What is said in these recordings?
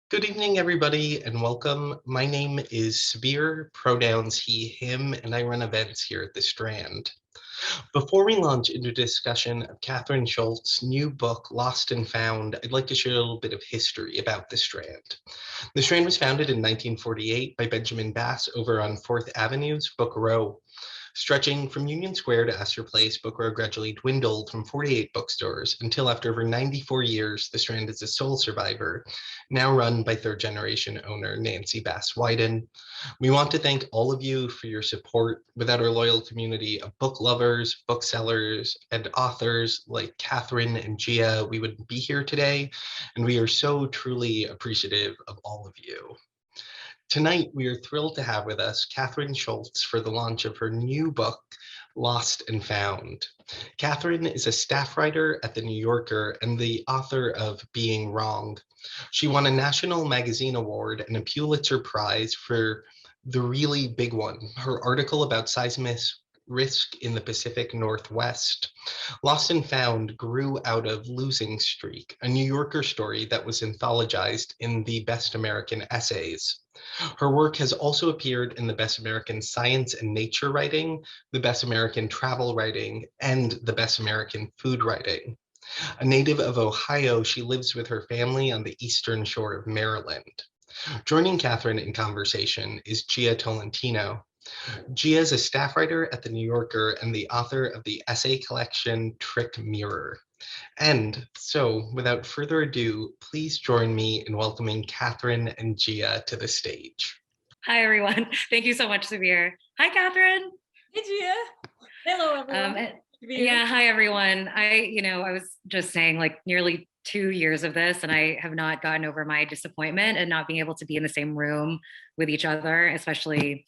Good evening, everybody, and welcome. My name is Sabir, pronouns he, him, and I run events here at the Strand. Before we launch into discussion of Kathryn Schulz's new book, Lost and Found, I'd like to share a little bit of history about the Strand. The Strand was founded in 1948 by Benjamin Bass over on 4th Avenue's Book Row. Stretching from Union Square to Astor Place, Book Row gradually dwindled from 48 bookstores until after over 94 years, the Strand is a sole survivor, now run by third-generation owner Nancy Bass Wyden. We want to thank all of you for your support. Without our loyal community of book lovers, booksellers, and authors like Kathryn and Jia, we wouldn't be here today, and we are so truly appreciative of all of you. Tonight, we are thrilled to have with us Kathryn Schulz for the launch of her new book, Lost and Found. Kathryn is a staff writer at the New Yorker and the author of Being Wrong. She won a National Magazine Award and a Pulitzer Prize for the really big one, her article about seismic risk in the Pacific Northwest. Lost and Found grew out of Losing Streak, a New Yorker story that was anthologized in the Best American Essays. Her work has also appeared in the Best American Science and Nature Writing, the Best American Travel Writing, and the Best American Food Writing. A native of Ohio, she lives with her family on the eastern shore of Maryland. Joining Kathryn in conversation is Jia Tolentino. Jia is a staff writer at the New Yorker and the author of the essay collection Trick Mirror. And so, without further ado, please join me in welcoming Kathryn and Jia to the stage. Hi, everyone. Thank you so much, Sabir. Hi, Kathryn. Hey, Jia. Hello, everyone. Hi, everyone. I was just saying, like, nearly 2 years of this, and I have not gotten over my disappointment and not being able to be in the same room with each other, especially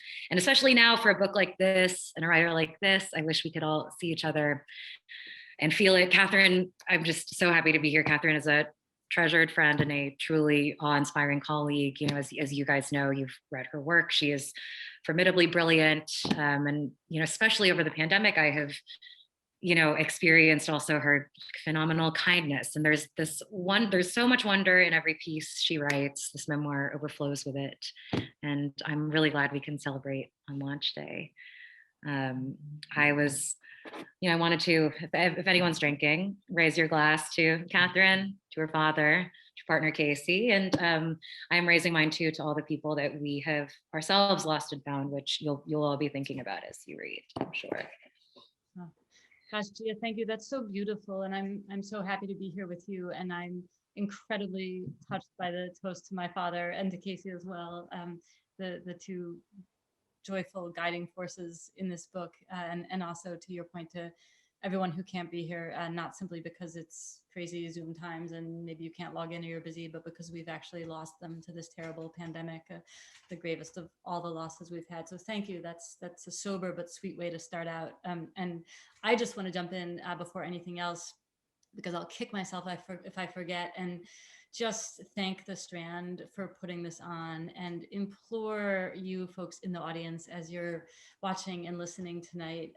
now for a book like this and a writer like this. I wish we could all see each other and feel it. Kathryn, I'm just so happy to be here. Kathryn is a treasured friend and a truly awe-inspiring colleague. As you guys know, you've read her work. She is formidably brilliant. And, especially over the pandemic, I have, experienced also her phenomenal kindness. And there's so much wonder in every piece she writes. This memoir overflows with it. And I'm really glad we can celebrate on launch day. I wanted to, if anyone's drinking, raise your glass to Kathryn, to her father, to partner Casey, and I'm raising mine too to all the people that we have ourselves lost and found, which you'll all be thinking about as you read, I'm sure. Oh, gosh, Jia, thank you. That's so beautiful, and I'm so happy to be here with you, and I'm incredibly touched by the toast to my father and to Casey as well. The two joyful guiding forces in this book, and also to your point, to everyone who can't be here, not simply because it's crazy Zoom times and maybe you can't log in or you're busy, but because we've actually lost them to this terrible pandemic, the gravest of all the losses we've had. So thank you. That's a sober but sweet way to start out. And I just want to jump in before anything else, because I'll kick myself if I forget, and just thank the Strand for putting this on, and implore you folks in the audience as you're watching and listening tonight.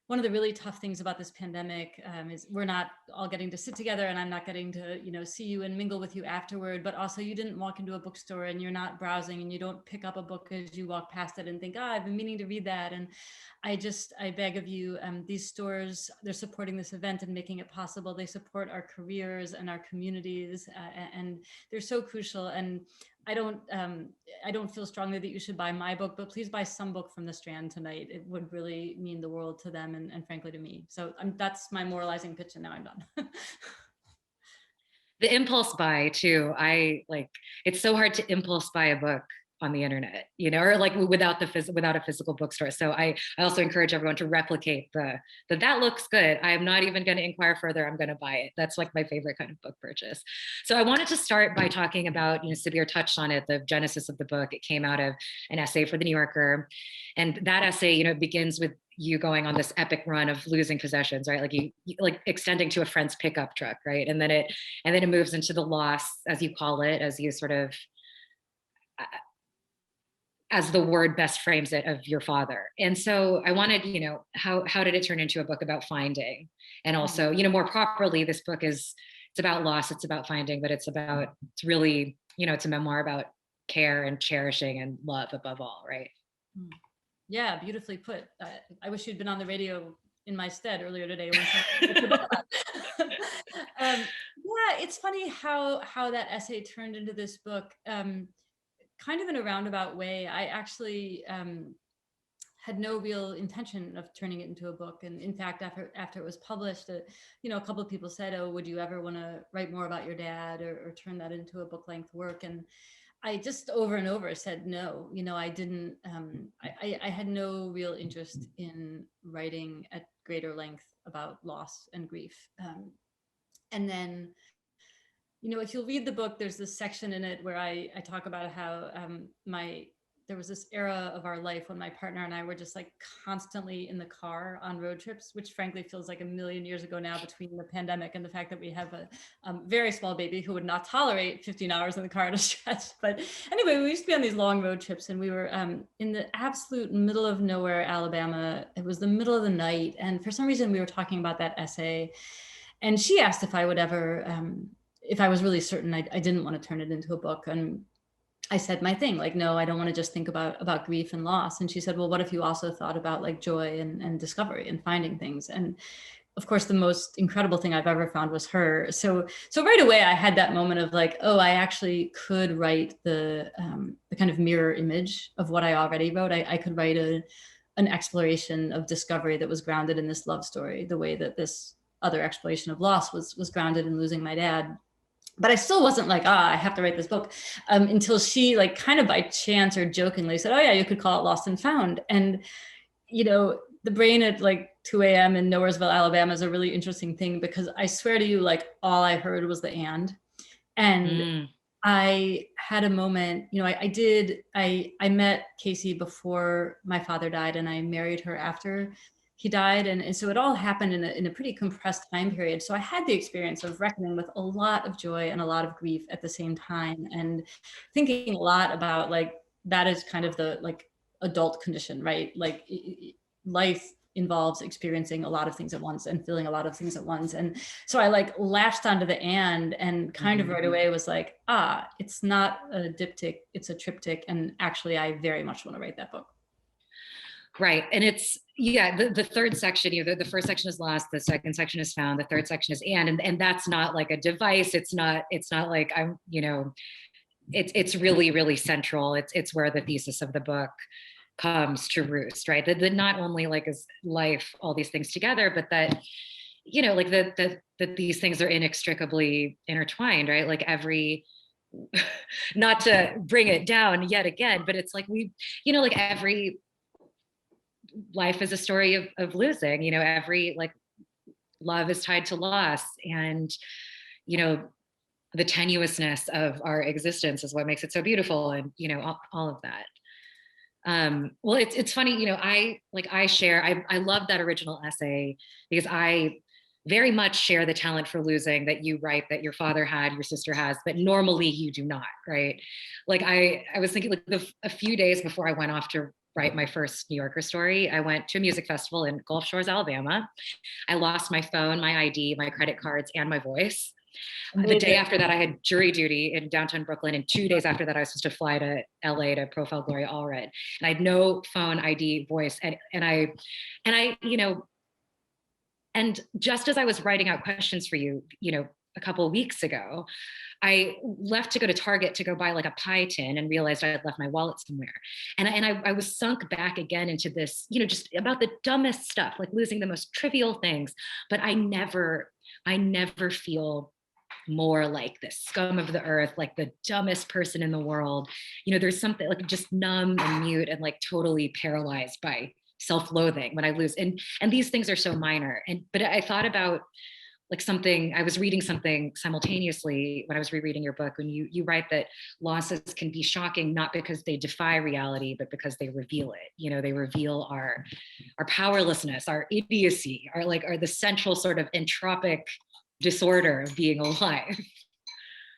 One of the really tough things about this pandemic is we're not all getting to sit together, and I'm not getting to, see you and mingle with you afterward, but also you didn't walk into a bookstore and you're not browsing and you don't pick up a book as you walk past it and think, I've been meaning to read that. And I beg of you, these stores, they're supporting this event and making it possible. They support our careers and our communities, and they're so crucial. And I don't feel strongly that you should buy my book, but please buy some book from the Strand tonight. It would really mean the world to them and frankly to me. So that's my moralizing pitch, and now I'm done. The impulse buy too. It's so hard to impulse buy a book on the internet, or like without a physical bookstore. So I also encourage everyone to replicate that looks good. I'm not even going to inquire further. I'm going to buy it. That's like my favorite kind of book purchase. So I wanted to start by talking about, Sabir touched on it, the genesis of the book. It came out of an essay for the New Yorker. And that essay, begins with you going on this epic run of losing possessions, right? Like extending to a friend's pickup truck, right? And then it moves into the loss, as you call it, as you sort of, as the word best frames it, of your father. And so I wanted, how did it turn into a book about finding? And also, more properly, this book is about loss, it's about finding, but it's really, it's a memoir about care and cherishing and love above all, right? Yeah, beautifully put. I wish you'd been on the radio in my stead earlier today. Yeah, it's funny how that essay turned into this book, kind of in a roundabout way. I actually had no real intention of turning it into a book, and in fact, after it was published, a couple of people said, "Oh, would you ever want to write more about your dad or turn that into a book-length work?" And I just over and over said no. I didn't. I had no real interest in writing at greater length about loss and grief. And then, if you'll read the book, there's this section in it where I talk about how there was this era of our life when my partner and I were just like constantly in the car on road trips, which frankly feels like a million years ago now, between the pandemic and the fact that we have a very small baby who would not tolerate 15 hours in the car at a stretch. But anyway, we used to be on these long road trips, and we were in the absolute middle of nowhere, Alabama. It was the middle of the night. And for some reason we were talking about that essay, and she asked if I would ever, if I was really certain I didn't want to turn it into a book. And I said my thing, like, no, I don't want to just think about grief and loss. And she said, well, what if you also thought about like joy and discovery and finding things? And of course, the most incredible thing I've ever found was her. So right away, I had that moment of like, oh, I actually could write the kind of mirror image of what I already wrote. I could write an exploration of discovery that was grounded in this love story, the way that this other exploration of loss was grounded in losing my dad. But I still wasn't like, I have to write this book, until she, like, kind of by chance or jokingly said, oh yeah, you could call it Lost and Found. And, the brain at like 2 a.m. in Nowheresville, Alabama is a really interesting thing, because I swear to you, like, all I heard was the and. I had a moment, I met Casey before my father died, and I married her after he died. And so it all happened in a pretty compressed time period. So I had the experience of reckoning with a lot of joy and a lot of grief at the same time, and thinking a lot about, like, that is kind of the like adult condition, right? Like life involves experiencing a lot of things at once and feeling a lot of things at once. And so I like latched onto the and kind of right away was like, it's not a diptych, it's a triptych. And actually, I very much want to write that book. Right. And it's, the third section, the first section is lost, the second section is found, the third section is and that's not like a device. It's not like I'm, it's really, really central. It's where the thesis of the book comes to roost, right? That not only like is life, all these things together, but that, like that these things are inextricably intertwined, right? Like not to bring it down yet again, but it's like like every life is a story of losing, every like love is tied to loss, and, the tenuousness of our existence is what makes it so beautiful, and, all of that. Well, it's funny, I love that original essay, because I very much share the talent for losing that you write, that your father had, your sister has, but normally you do not, right? Like I was thinking, like a few days before I went off to write my first New Yorker story, I went to a music festival in Gulf Shores, Alabama. I lost my phone, my ID, my credit cards, and my voice. The day after that, I had jury duty in downtown Brooklyn. And 2 days after that, I was supposed to fly to LA to profile Gloria Allred. And I had no phone, ID, voice. And I, and just as I was writing out questions for you, a couple of weeks ago, I left to go to Target to go buy like a pie tin, and realized I had left my wallet somewhere. And I was sunk back again into this, just about the dumbest stuff, like losing the most trivial things. But I never feel more like the scum of the earth, like the dumbest person in the world. There's something like just numb and mute and like totally paralyzed by self-loathing when I lose. And these things are so minor. But I thought about like I was reading something simultaneously when I was rereading your book, when you write that losses can be shocking, not because they defy reality, but because they reveal it. They reveal our powerlessness, our idiocy, are the central sort of entropic disorder of being alive.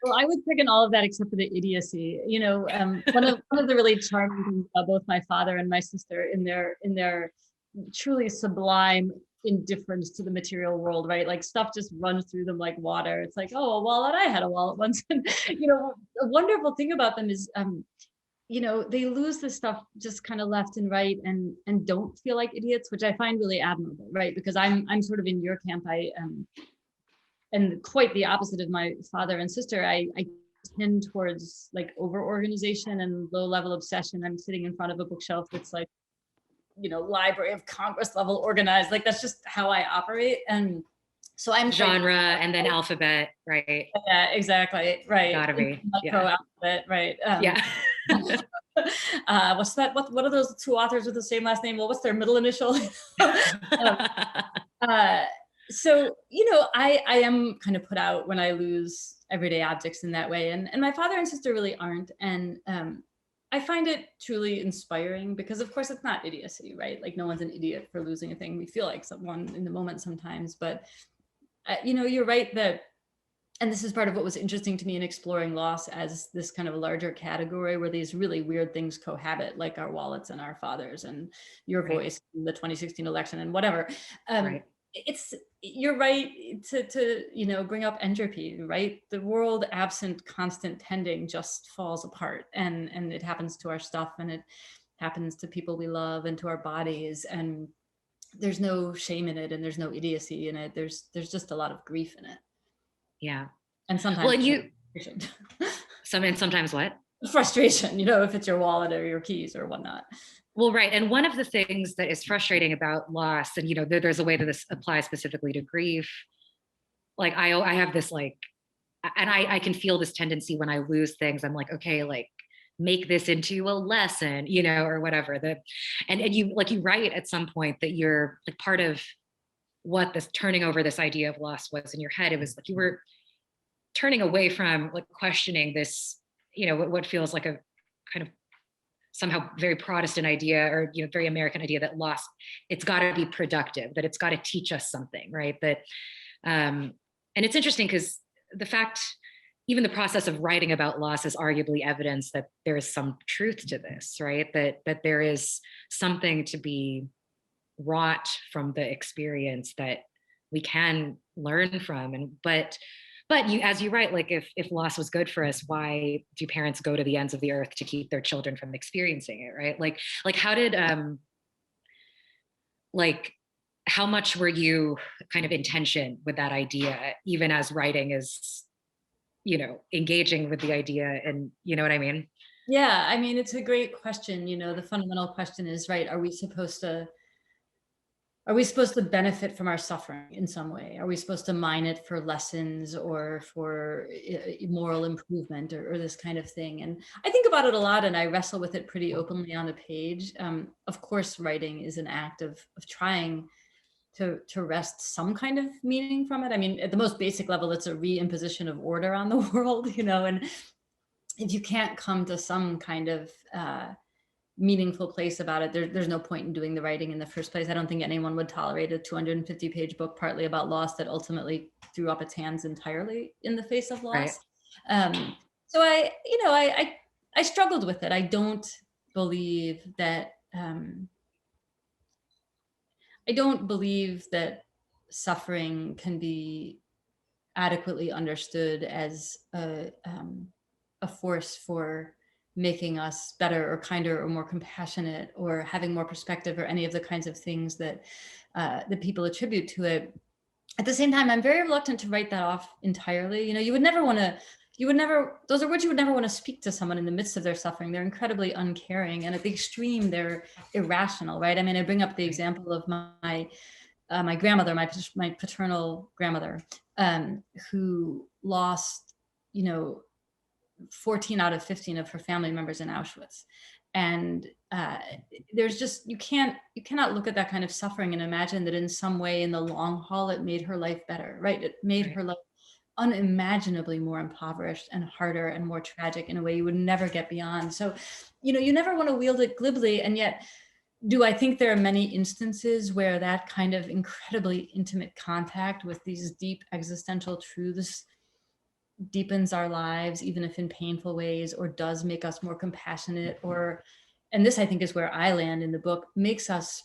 Well, I would pick in all of that except for the idiocy. One of the really charming things about both my father and my sister in their truly sublime indifference to the material world, right? Like stuff just runs through them like water. It's like, oh, a wallet, I had a wallet once. And, a wonderful thing about them is, they lose this stuff just kind of left and right and don't feel like idiots, which I find really admirable, right? Because I'm sort of in your camp. And quite the opposite of my father and sister. I tend towards like over organization and low level obsession. I'm sitting in front of a bookshelf that's like, Library of Congress level organized. Like that's just how I operate. And so I'm genre and then alphabet, right? Yeah, exactly. Right. Gotta be. Micro alphabet, right. Yeah. What's that? What are those two authors with the same last name? Well, what's their middle initial? So, I am kind of put out when I lose everyday objects in that way. And my father and sister really aren't. And I find it truly inspiring because, of course, it's not idiocy, right? Like no one's an idiot for losing a thing. We feel like someone in the moment sometimes, but, you're right that, and this is part of what was interesting to me in exploring loss as this kind of a larger category where these really weird things cohabit, like our wallets and our fathers and your voice in the 2016 election and whatever. You're right to bring up entropy, right? The world absent constant tending just falls apart, and it happens to our stuff, and it happens to people we love and to our bodies, and there's no shame in it, and there's no idiocy in it. There's just a lot of grief in it. Yeah. And sometimes sometimes what? Frustration, if it's your wallet or your keys or whatnot. Well, right. And one of the things that is frustrating about loss, and there's a way that this applies specifically to grief. Like I have this and I can feel this tendency when I lose things. I'm like, okay, like make this into a lesson, or whatever. And you write at some point that you're like part of what this turning over this idea of loss was in your head. It was like you were turning away from like questioning this, what feels like a kind of somehow very Protestant idea or very American idea that loss, it's got to be productive, that it's got to teach us something, right? That and it's interesting because the fact, even the process of writing about loss is arguably evidence that there is some truth to this, right? That there is something to be wrought from the experience that we can learn from. But you, as you write, like if loss was good for us, why do parents go to the ends of the earth to keep their children from experiencing it, right? Like how did how much were you kind of in tension with that idea, even as writing is, engaging with the idea, and you know what I mean? Yeah, I mean, it's a great question. The fundamental question is, right, are we supposed to benefit from our suffering in some way? Are we supposed to mine it for lessons or for moral improvement or this kind of thing? And I think about it a lot, and I wrestle with it pretty openly on the page. Of course, writing is an act of trying to wrest some kind of meaning from it. I mean, at the most basic level, it's a reimposition of order on the world, and if you can't come to some kind of meaningful place about it, there's no point in doing the writing in the first place. I don't think anyone would tolerate a 250-page book partly about loss that ultimately threw up its hands entirely in the face of loss. Right. So I struggled with it. I don't believe that suffering can be adequately understood as a force for making us better or kinder or more compassionate or having more perspective or any of the kinds of things that people attribute to it. At the same time, I'm very reluctant to write that off entirely. Those are words you would never want to speak to someone in the midst of their suffering. They're incredibly uncaring, and at the extreme, they're irrational, right? I mean, I bring up the example of my grandmother, my paternal grandmother, who lost, 14 out of 15 of her family members in Auschwitz. And there's just, you cannot look at that kind of suffering and imagine that in some way in the long haul, it made her life better, right? It made her life unimaginably more impoverished and harder and more tragic in a way you would never get beyond. So, you never want to wield it glibly. And yet, do I think there are many instances where that kind of incredibly intimate contact with these deep existential truths deepens our lives, even if in painful ways, or does make us more compassionate, and this I think is where I land in the book, makes us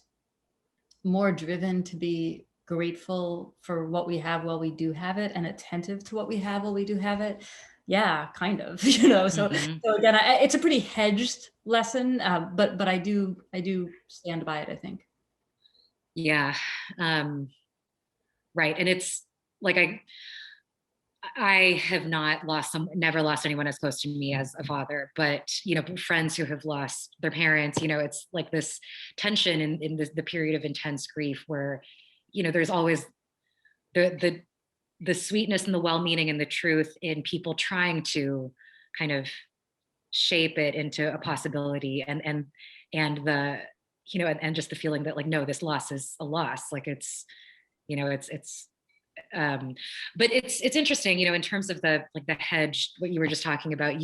more driven to be grateful for what we have while we do have it and attentive to what we have while we do have it? Yeah, kind of, so again, it's a pretty hedged lesson, but I do stand by it, I think. Yeah. Right. And it's like, I have never lost anyone as close to me as a father, but, friends who have lost their parents, it's like this tension in the period of intense grief where, there's always the sweetness and the well-meaning and the truth in people trying to kind of shape it into a possibility, and just the feeling that, like, no, this loss is a loss. Like, it's but it's interesting, in terms of the hedge, what you were just talking about.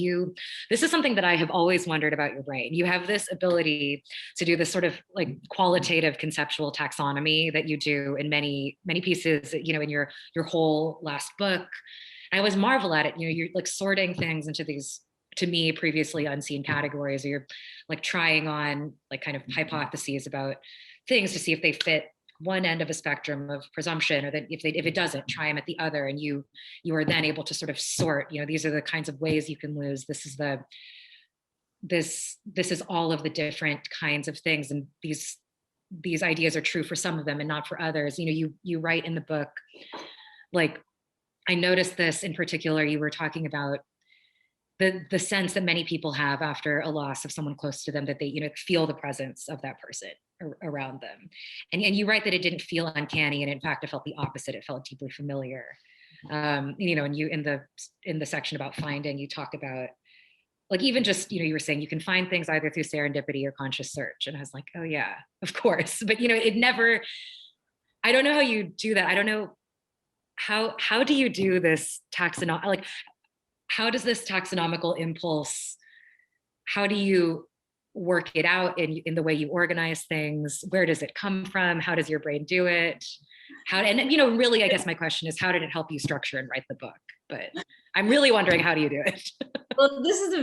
This is something that I have always wondered about your brain. You have this ability to do this sort of like qualitative conceptual taxonomy that you do in many pieces, in your whole last book. I always marvel at it. You're like sorting things into these, to me, previously unseen categories, or you're like trying on like kind of hypotheses about things to see if they fit one end of a spectrum of presumption, or that if it doesn't, try them at the other. And you are then able to sort of sort, these are the kinds of ways you can lose. This is all of the different kinds of things. And these ideas are true for some of them and not for others. You write in the book, like, I noticed this in particular, you were talking about the sense that many people have after a loss of someone close to them, that they, feel the presence of that person around them. And you write that it didn't feel uncanny. And in fact, it felt the opposite. It felt deeply familiar. And you, in the section about finding, you talk about, like, even just, you were saying you can find things either through serendipity or conscious search. And I was like, oh yeah, of course. But, it never, I don't know how you do that. I don't know how do you do this taxonomy? Like, how does this taxonomical impulse, how do you work it out in the way you organize things? Where does it come from? How does your brain do it? Really, I guess my question is, how did it help you structure and write the book? But I'm really wondering, how do you do it? Well, this is a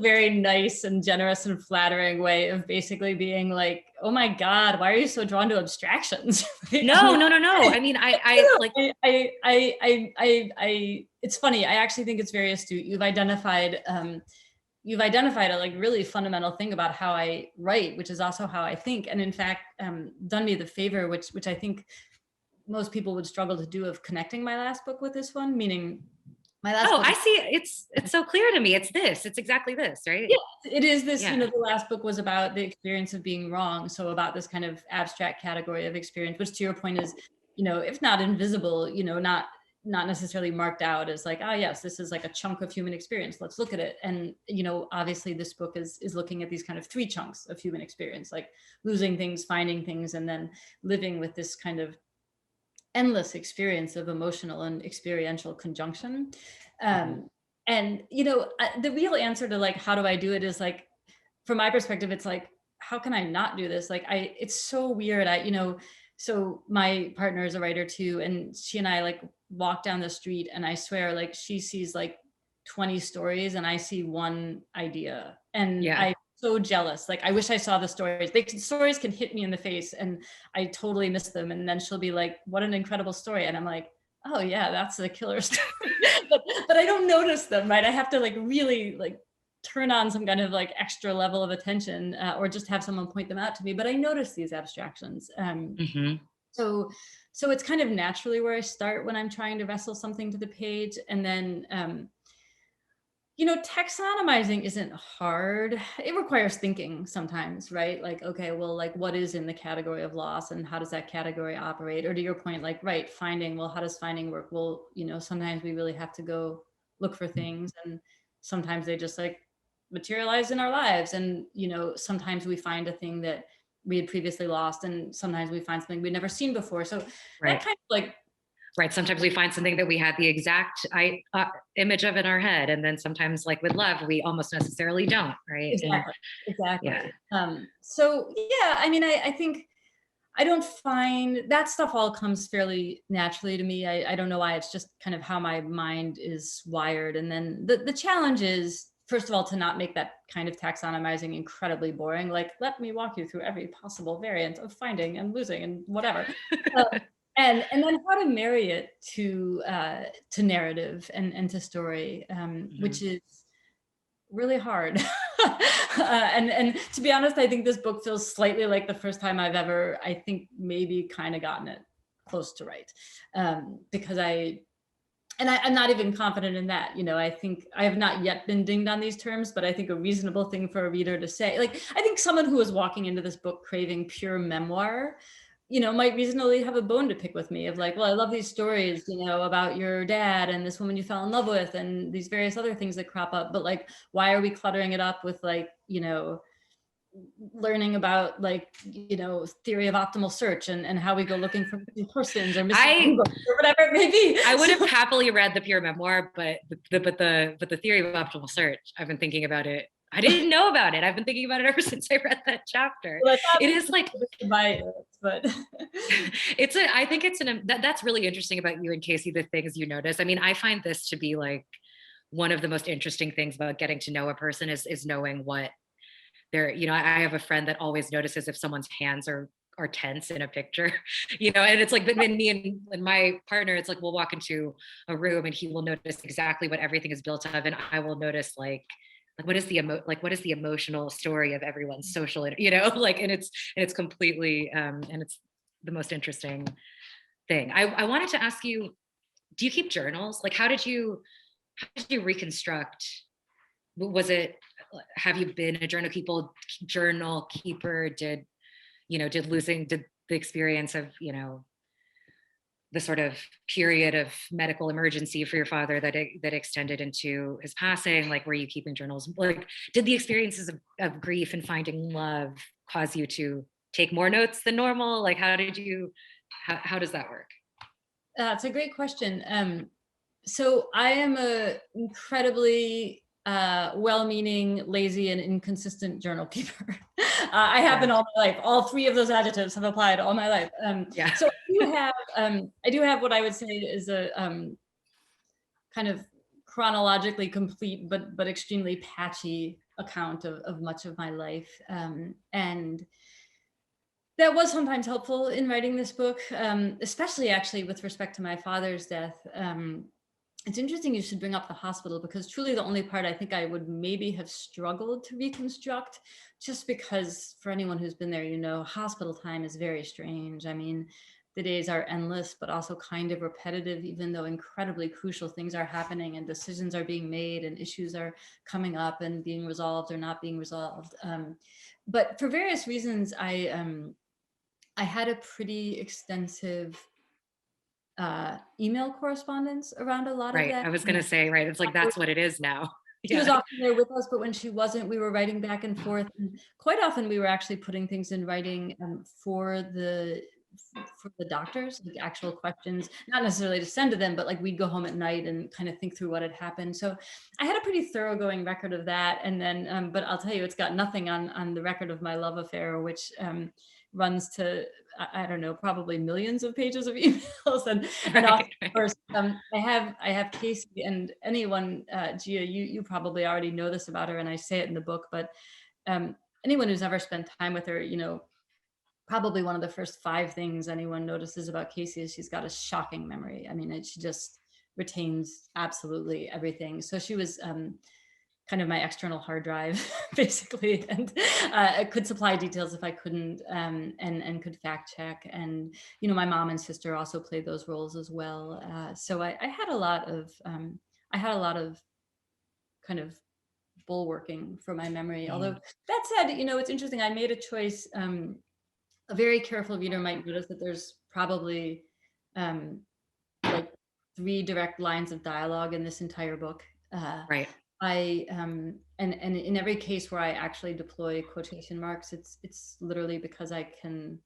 very nice and generous and flattering way of basically being like, oh my God, why are you so drawn to abstractions? No. I mean, it's funny. I actually think it's very astute. You've identified a like really fundamental thing about how I write, which is also how I think. And in fact, done me the favor, which I think most people would struggle to do, of connecting my last book with this one, meaning my last book. I see. It's so clear to me. It's exactly this, right? Yeah, it is this, the last book was about the experience of being wrong. So about this kind of abstract category of experience, which to your point is, if not invisible, not necessarily marked out as like, oh yes, this is like a chunk of human experience, let's look at it. And obviously this book is looking at these kind of three chunks of human experience, like losing things, finding things, and then living with this kind of endless experience of emotional and experiential conjunction. And the real answer to like, how do I do it, is like, from my perspective, it's like, how can I not do this? Like, it's so weird. So my partner is a writer too, and she and I like walk down the street, and I swear, like, she sees like 20 stories and I see one idea. And I'm so jealous. Like, I wish I saw the stories. Stories can hit me in the face and I totally miss them. And then she'll be like, what an incredible story. And I'm like, oh yeah, that's a killer story. but I don't notice them, right? I have to like really like turn on some kind of like extra level of attention, or just have someone point them out to me. But I notice these abstractions. So it's kind of naturally where I start when I'm trying to wrestle something to the page. And then, taxonomizing isn't hard. It requires thinking sometimes, right? Like, okay, well, like, what is in the category of loss and how does that category operate? Or to your point, like, right, finding, well, how does finding work? Well, sometimes we really have to go look for things, and sometimes they just like materialize in our lives. And, sometimes we find a thing that we had previously lost, and sometimes we find something we'd never seen before. So that kind of like, right. Sometimes we find something that we had the exact image of in our head. And then sometimes, like with love, we almost necessarily don't, right? Exactly. Yeah. So yeah, I mean, I think I don't find that stuff all comes fairly naturally to me. I don't know why. It's just kind of how my mind is wired. And then the challenge is, first of all, to not make that kind of taxonomizing incredibly boring. Like, let me walk you through every possible variant of finding and losing and whatever. And then how to marry it to narrative and to story, which is really hard. And to be honest, I think this book feels slightly like the first time I've ever, I think maybe kind of gotten it close to right, because I'm not even confident in that. I think I have not yet been dinged on these terms, but I think a reasonable thing for a reader to say, like, I think someone who is walking into this book craving pure memoir, might reasonably have a bone to pick with me of like, well, I love these stories, about your dad and this woman you fell in love with and these various other things that crop up. But like, why are we cluttering it up with like, learning about like, theory of optimal search and how we go looking for missing persons or missing books or whatever it may be. I would have happily read the pure memoir, but the theory of optimal search, I've been thinking about it. I didn't know about it. I've been thinking about it ever since I read that chapter. Well, it is like, but that's really interesting about you and Casey, the things you notice. I mean, I find this to be like one of the most interesting things about getting to know a person is knowing what they're, I have a friend that always notices if someone's hands are tense in a picture, and it's like, but then me and my partner, it's like, we'll walk into a room and he will notice exactly what everything is built of. And I will notice like what is the emotional story of everyone's social, and it's completely, and it's the most interesting thing. I wanted to ask you, do you keep journals? Like, how did you reconstruct? Have you been a journal keeper? Did the experience of, the sort of period of medical emergency for your father that extended into his passing, like, were you keeping journals? Like, did the experiences of grief and finding love cause you to take more notes than normal? Like, how does that work? It's a great question. So I am a incredibly well-meaning, lazy, and inconsistent journal keeper. I have been all my life. All three of those adjectives have applied all my life. So I do have what I would say is a kind of chronologically complete but extremely patchy account of much of my life, and that was sometimes helpful in writing this book, especially actually with respect to my father's death. It's interesting you should bring up the hospital, because truly the only part I think I would maybe have struggled to reconstruct, just because for anyone who's been there, hospital time is very strange. I mean, the days are endless, but also kind of repetitive, even though incredibly crucial things are happening and decisions are being made and issues are coming up and being resolved or not being resolved. But for various reasons, I had a pretty extensive email correspondence around a lot of that. I was going to say, right. It's like, that's what it is now. She was often there with us, but when she wasn't, we were writing back and forth. And quite often we were actually putting things in writing for the doctors, like actual questions, not necessarily to send to them, but like we'd go home at night and kind of think through what had happened. So I had a pretty thoroughgoing record of that. And then, but I'll tell you, it's got nothing on the record of my love affair, which runs to, I don't know, probably millions of pages of emails. And of course, I have Casey, and anyone, Jia, you probably already know this about her, and I say it in the book, but anyone who's ever spent time with her, probably one of the first 5 things anyone notices about Casey is she's got a shocking memory. I mean, she just retains absolutely everything. So she was kind of my external hard drive, basically, and could supply details if I couldn't, and could fact check. And my mom and sister also played those roles as well. So I had a lot of kind of bulwarking for my memory. Although that said, it's interesting. I made a choice. A very careful reader might notice that there's probably like 3 direct lines of dialogue in this entire book. Right. And in every case where I actually deploy quotation marks, it's literally because I can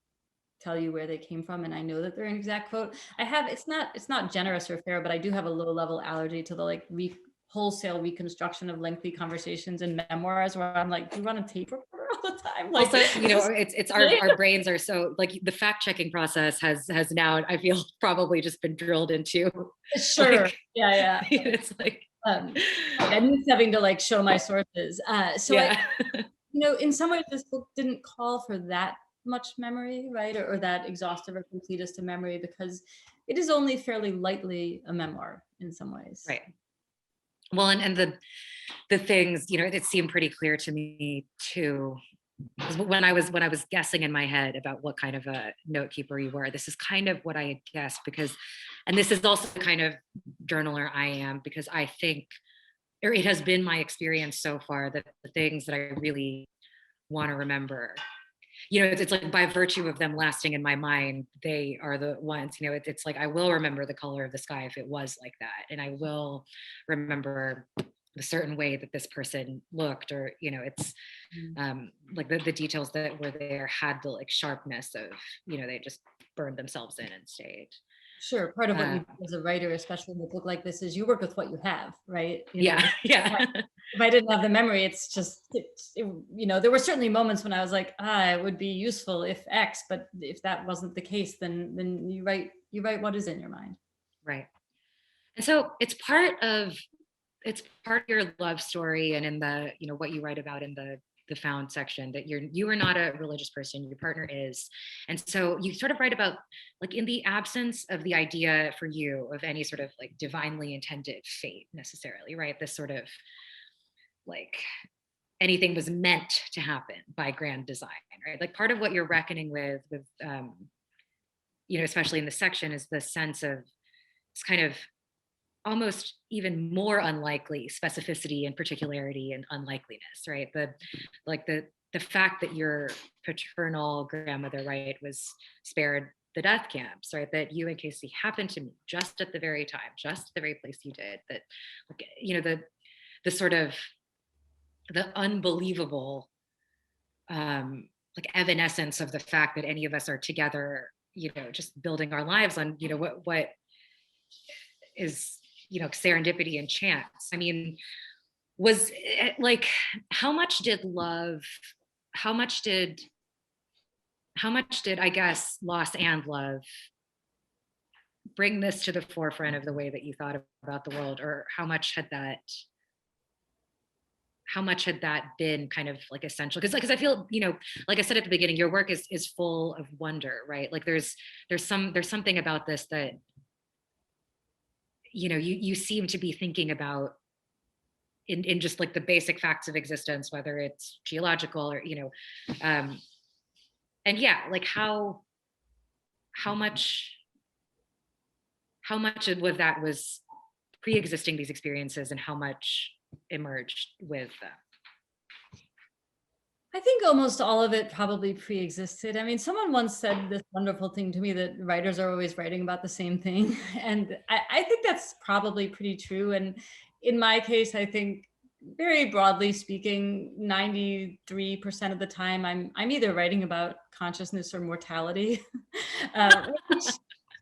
tell you where they came from, and I know that they're an exact quote. It's not generous or fair, but I do have a low level allergy to the like wholesale reconstruction of lengthy conversations and memoirs where I'm like, do you run a tape recorder all the time? Like, also, it's our brains are so, like, the fact checking process has now, I feel, probably just been drilled into. Sure. Like, yeah. It's like I'm just having to like show my sources. So yeah. In some ways this book didn't call for that much memory, right? Or that exhaustive or completist a memory, because it is only fairly lightly a memoir in some ways. Right. Well, and the things, it seemed pretty clear to me too. 'Cause when I was guessing in my head about what kind of a note keeper you were, this is kind of what I had guessed, because, and this is also the kind of journaler I am, because I think, or it has been my experience so far, that the things that I really want to remember, it's like by virtue of them lasting in my mind, they are the ones, it's like I will remember the color of the sky if it was like that. And I will remember the certain way that this person looked, or, it's like the details that were there had the like sharpness of, they just burned themselves in and stayed. Sure. Part of what you do as a writer, especially in a book like this, is you work with what you have, right? Yeah. If I didn't have the memory, it's just, there were certainly moments when I was like, it would be useful if X, but if that wasn't the case, then you write what is in your mind. Right. And so it's part of your love story, and in the, what you write about in the found section, that you are not a religious person, your partner is. And so you sort of write about, like, in the absence of the idea for you of any sort of like divinely intended fate necessarily, right? This sort of like anything was meant to happen by grand design, right? Like part of what you're reckoning with especially in the section, is the sense of it's kind of almost even more unlikely specificity and particularity and unlikeliness, right? The fact that your paternal grandmother, right, was spared the death camps, right, that you and Casey happened to meet just at the very time, just at the very place you did, that, like, the sort of the unbelievable like evanescence of the fact that any of us are together, just building our lives on, what is, serendipity and chance. I mean, was it, like, how much did I guess loss and love bring this to the forefront of the way that you thought about the world? Or how much had that been kind of like essential? Because I feel, like I said at the beginning, your work is full of wonder, right? Like there's something about this that, you seem to be thinking about in just like the basic facts of existence, whether it's geological or, and yeah, like how much of that was pre-existing these experiences, and how much emerged with them? I think almost all of it probably pre-existed. I mean, someone once said this wonderful thing to me, that writers are always writing about the same thing. And I think that's probably pretty true. And in my case, I think, very broadly speaking, 93% of the time I'm either writing about consciousness or mortality. Which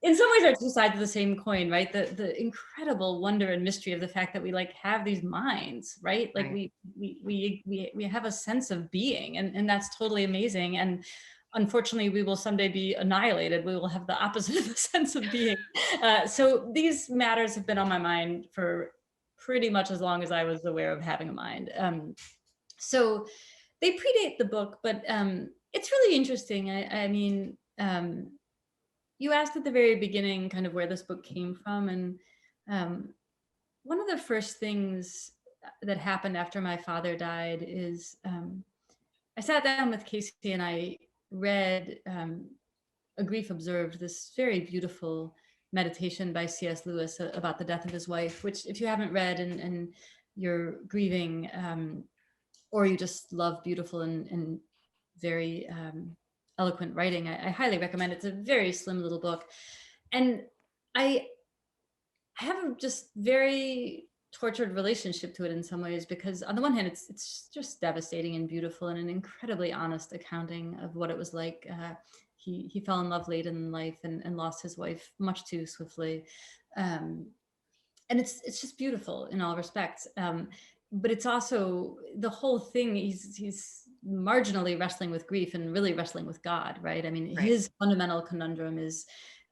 in some ways are two sides of the same coin, right? The incredible wonder and mystery of the fact that we like have these minds, right? Like Right. we have a sense of being, and that's totally amazing. And unfortunately, we will someday be annihilated. We will have the opposite of the sense of being. So these matters have been on my mind for pretty much as long as I was aware of having a mind. So they predate the book, but it's really interesting. I mean, you asked at the very beginning kind of where this book came from. And one of the first things that happened after my father died is I sat down with Casey and I read A Grief Observed, this very beautiful meditation by C.S. Lewis about the death of his wife, which if you haven't read and you're grieving, or you just love beautiful and very eloquent writing, I highly recommend it. It's a very slim little book. And I have a just very tortured relationship to it in some ways, because on the one hand, it's just devastating and beautiful, and an incredibly honest accounting of what it was like. He fell in love late in life and lost his wife much too swiftly. And it's just beautiful in all respects. But it's also the whole thing. He's marginally wrestling with grief and really wrestling with God, right? I mean, Right. his fundamental conundrum is,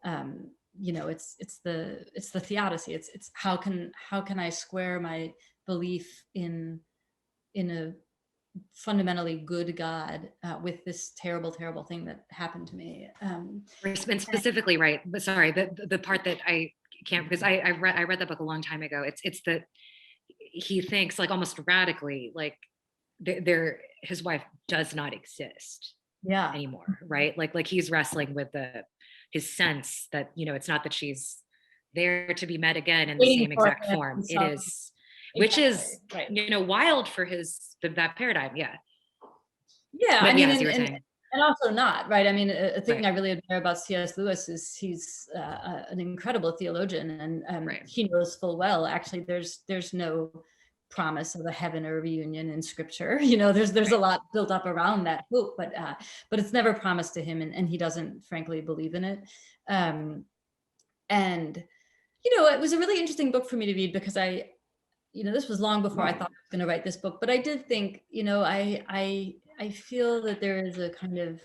it's the theodicy. It's how can I square my belief in a fundamentally good God with this terrible, terrible thing that happened to me. And specifically, right? But sorry, the part that I can't, because I read that book a long time ago. It's that he thinks, like, almost radically, like there his wife does not exist Yeah. anymore, right? Like he's wrestling with his sense that, it's not that she's there to be met again in the Waiting same for exact him form. in It some- is, which is, right. wild for that paradigm. Yeah. Yeah, But I mean, yeah, as you were saying. and also not, right? I mean, a thing Right. I really admire about C.S. Lewis is he's an incredible theologian, and Right. he knows full well, actually, there's no promise of a heaven or a reunion in scripture. There's Right. a lot built up around that hope, but it's never promised to him, and he doesn't, frankly, believe in it. And it was a really interesting book for me to read, because this was long before I thought I was going to write this book, but I did think, I feel that there is a kind of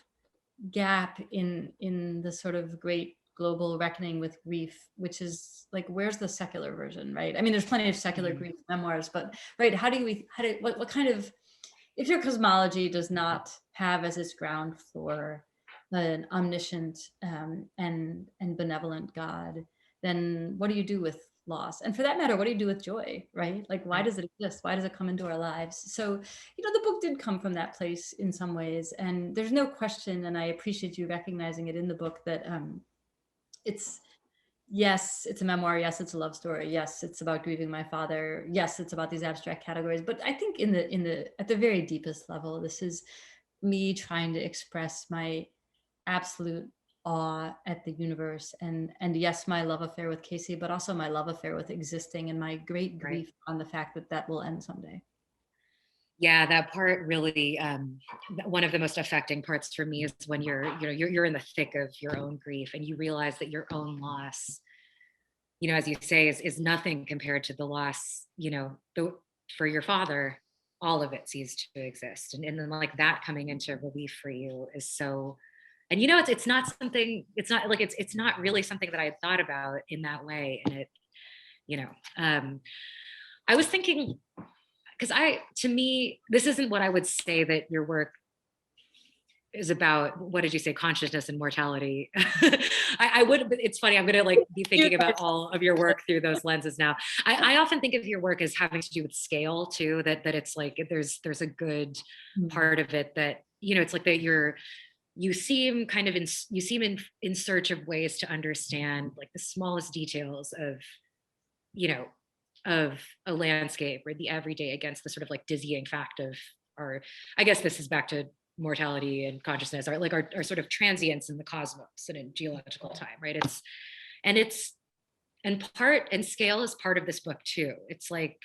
gap in the sort of great global reckoning with grief, which is like, where's the secular version, right? I mean, there's plenty of secular grief memoirs, but right, what kind of, if your cosmology does not have as its ground floor an omniscient and benevolent God, then what do you do with loss? And for that matter, what do you do with joy, right? Like, why does it exist? Why does it come into our lives? So, the book did come from that place in some ways. And there's no question, and I appreciate you recognizing it in the book, that yes, it's a memoir. Yes, it's a love story. Yes, it's about grieving my father. Yes, it's about these abstract categories. But I think at the very deepest level, this is me trying to express my absolute awe at the universe, and yes, my love affair with Casey, but also my love affair with existing, and my great grief on the fact that will end someday. Yeah, that part really, one of the most affecting parts for me is when you're in the thick of your own grief, and you realize that your own loss, as you say, is nothing compared to the loss, for your father. All of it ceased to exist, and then, like, that coming into relief for you is so. And it's not something. It's not like it's not really something that I had thought about in that way, and I was thinking, because to me, this isn't what I would say that your work is about. What did you say? Consciousness and mortality. I would, but it's funny. I'm going to be thinking about all of your work through those lenses now. I often think of your work as having to do with scale too, that it's like, there's a good part of it that, it's like that you seem kind of in search of ways to understand, like, the smallest details of, of a landscape or the everyday against the sort of like dizzying fact of our, I guess this is back to mortality and consciousness, or like our sort of transience in the cosmos and in geological time, right? And scale is part of this book too. It's like,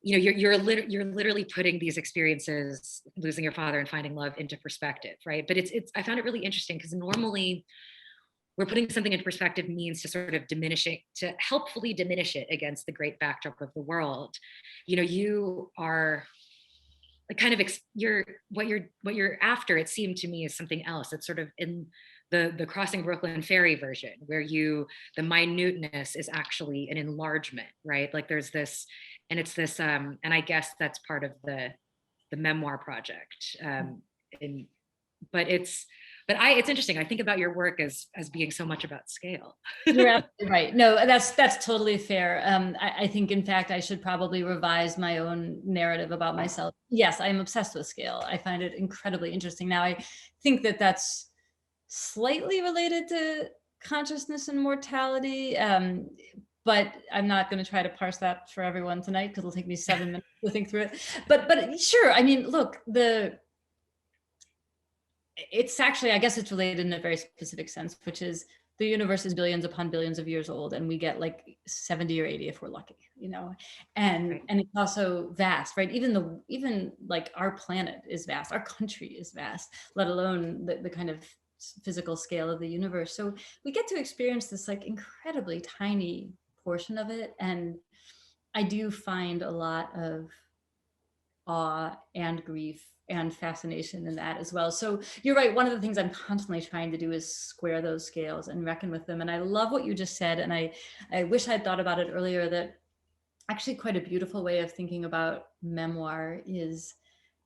you're literally putting these experiences, losing your father and finding love, into perspective, right? But I found it really interesting, because normally we're putting something into perspective means to sort of to helpfully diminish it against the great backdrop of the world. You are kind of what you're after, it seemed to me, is something else. It's sort of in the Crossing Brooklyn Ferry version, where the minuteness is actually an enlargement, right? Like, there's this, and it's this, and I guess that's part of the memoir project. It's interesting. I think about your work as being so much about scale. You're absolutely right. No, that's totally fair. I think, in fact, I should probably revise my own narrative about myself. Yes, I'm obsessed with scale. I find it incredibly interesting. Now, I think that that's slightly related to consciousness and mortality, but I'm not going to try to parse that for everyone tonight, because it'll take me 7 minutes to think through it. But sure, I mean, look, it's actually, I guess it's related in a very specific sense, which is the universe is billions upon billions of years old, and we get like 70 or 80 if we're lucky, and it's also vast, right? Even like our planet is vast, our country is vast, let alone the kind of physical scale of the universe. So we get to experience this like incredibly tiny portion of it, and I do find a lot of awe and grief and fascination in that as well. So you're right. One of the things I'm constantly trying to do is square those scales and reckon with them. And I love what you just said. And I wish I'd thought about it earlier, that actually quite a beautiful way of thinking about memoir is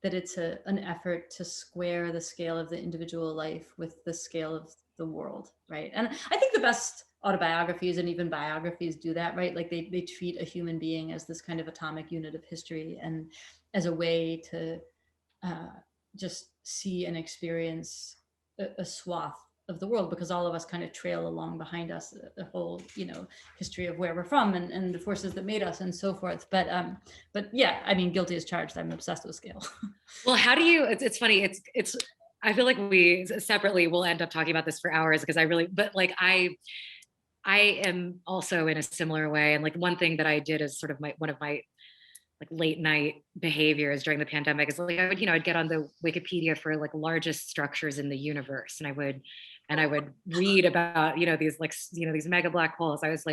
that it's an effort to square the scale of the individual life with the scale of the world, right? And I think the best autobiographies and even biographies do that, right? Like they treat a human being as this kind of atomic unit of history and as a way to just see and experience a swath of the world, because all of us kind of trail along behind us the whole, history of where we're from and the forces that made us and so forth. But yeah, I mean, guilty as charged. I'm obsessed with scale. Well, how do you, it's funny. It's, I feel like we separately will end up talking about this for hours because but like I am also in a similar way. And like one thing that I did is sort of one of my like late night behaviors during the pandemic is like I'd get on the Wikipedia for like largest structures in the universe, and I would read about these like these mega black holes. I was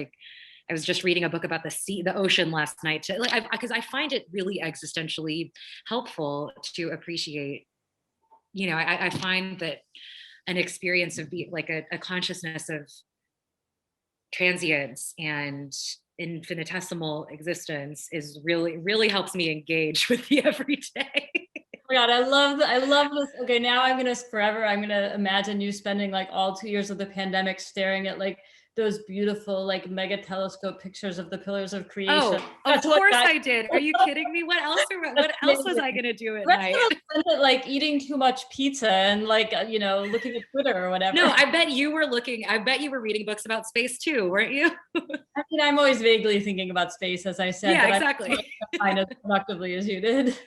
just reading a book about the ocean last night, because I find it really existentially helpful to appreciate. I find that an experience of like a consciousness of transience and infinitesimal existence is really helps me engage with the everyday. Oh my God, I love this. Okay, now I'm gonna imagine you spending like all 2 years of the pandemic staring at like those beautiful like mega telescope pictures of the pillars of creation. Oh, of course I did. Are you kidding me? What else was I gonna do at night? Like eating too much pizza and like looking at Twitter or whatever. No, I bet you were reading books about space too, weren't you? I mean, I'm always vaguely thinking about space, as I said. Yeah, exactly. I as productively as you did.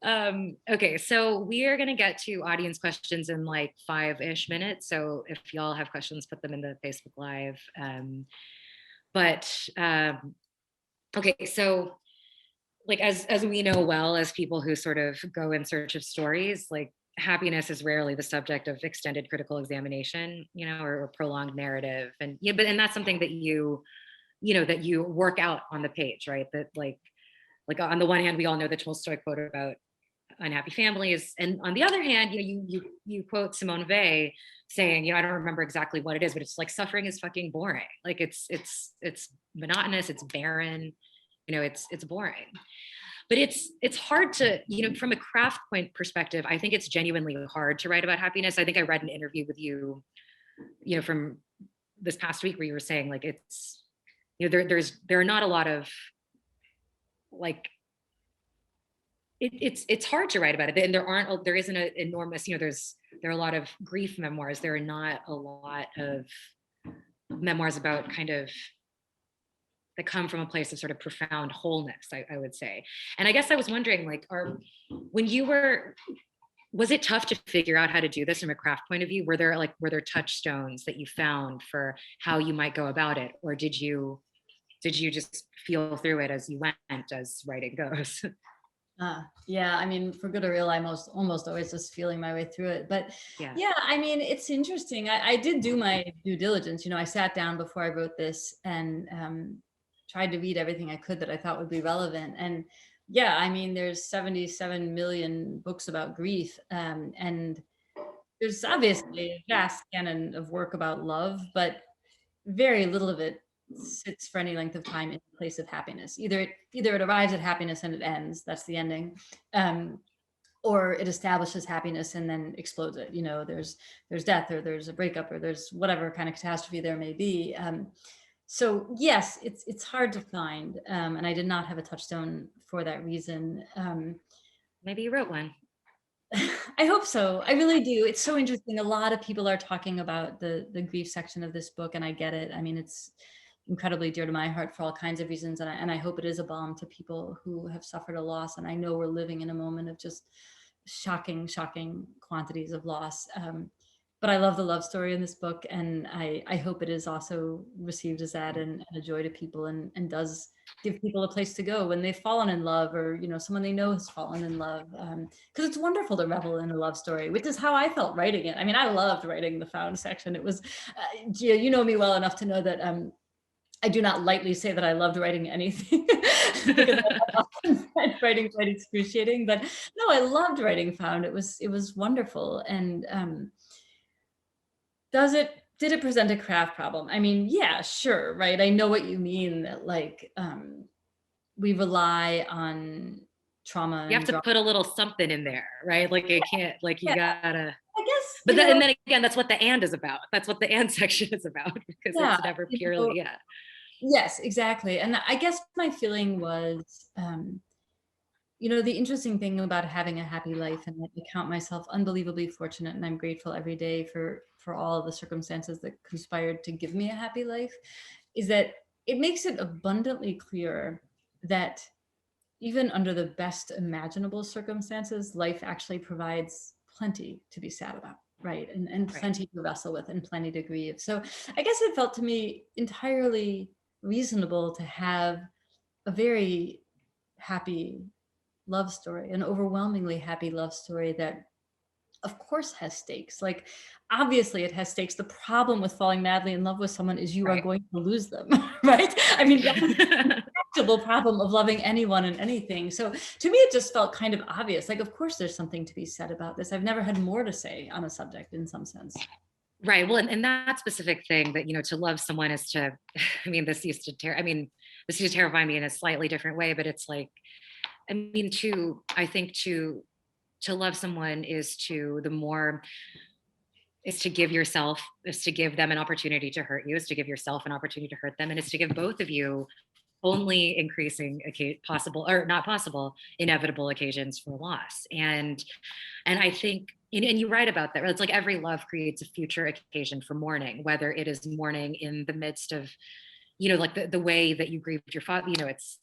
Okay, so we are going to get to audience questions in like 5-ish minutes. So if y'all have questions, put them in the Facebook Live. Okay, so like as we know well, as people who sort of go in search of stories, like happiness is rarely the subject of extended critical examination, or prolonged narrative. And yeah, and that's something that that you work out on the page, right? That like on the one hand, we all know the Tolstoy quote about unhappy families, and on the other hand, you quote Simone Weil saying, I don't remember exactly what it is, but it's like suffering is fucking boring. Like it's monotonous, it's barren, it's boring. But it's hard to, from a craft point perspective, I think it's genuinely hard to write about happiness. I think I read an interview with you, from this past week where you were saying like it's, there are not a lot of like, it's hard to write about it, and there isn't an enormous, there are a lot of grief memoirs. There are not a lot of memoirs about kind of that come from a place of sort of profound wholeness, I would say. And I guess I was wondering, like, was it tough to figure out how to do this from a craft point of view? Were there touchstones that you found for how you might go about it, or did you just feel through it as you went, as writing goes? Yeah, I mean, for good or ill, I'm almost always just feeling my way through it. But yeah, I mean, it's interesting. I did do my due diligence. I sat down before I wrote this and tried to read everything I could that I thought would be relevant. And yeah, I mean, there's 77 million books about grief, and there's obviously a vast canon of work about love, but very little of it sits for any length of time in place of happiness. Either it arrives at happiness and it ends, that's the ending, or it establishes happiness and then explodes it. There's death, or there's a breakup, or there's whatever kind of catastrophe there may be. So yes, it's hard to find, and I did not have a touchstone for that reason. Maybe you wrote one. I hope so. I really do. It's so interesting. A lot of people are talking about the grief section of this book, and I get it. I mean, it's incredibly dear to my heart for all kinds of reasons, and I hope it is a balm to people who have suffered a loss. And I know we're living in a moment of just shocking quantities of loss. But I love the love story in this book, and I hope it is also received as that and a joy to people, and does give people a place to go when they've fallen in love, or someone they know has fallen in love, because it's wonderful to revel in a love story, which is how I felt writing it. I mean, I loved writing the found section. It was Jia, you know me well enough to know that I do not lightly say that I loved writing anything because I often find writing quite excruciating, but no, I loved writing found. It was wonderful. And did it present a craft problem? I mean, yeah, sure, right? I know what you mean, that like we rely on trauma You have and to drama. put a little something in there, right? Like it can't, like you Yeah, gotta, I guess, but then, and then again, that's what the and is about. That's what the and section is about, because yeah, it's never you know, purely, yeah. yes, exactly. And I guess my feeling was, the interesting thing about having a happy life, and I count myself unbelievably fortunate, and I'm grateful every day for all of the circumstances that conspired to give me a happy life, is that it makes it abundantly clear that even under the best imaginable circumstances, life actually provides plenty to be sad about, right? And Right. plenty to wrestle with and plenty to grieve. So I guess it felt to me entirely reasonable to have a very happy love story, an overwhelmingly happy love story that of course has stakes. Like, obviously it has stakes. The problem with falling madly in love with someone is you are Right. going to lose them, right? I mean, that's the intractable problem of loving anyone and anything. So to me, it just felt kind of obvious. Like, of course there's something to be said about this. I've never had more to say on a subject in some sense. Right. Well, and that specific thing that, to love someone is to, I mean, this used to terrify me in a slightly different way, but it's like, I think to love someone is to is to give them an opportunity to hurt you, is to give yourself an opportunity to hurt them, and it's to give both of you only increasing possible, or not possible, inevitable occasions for loss. And I think, and you write about that, right? It's like every love creates a future occasion for mourning, whether it is mourning in the midst of, like the way that you grieved your father, it's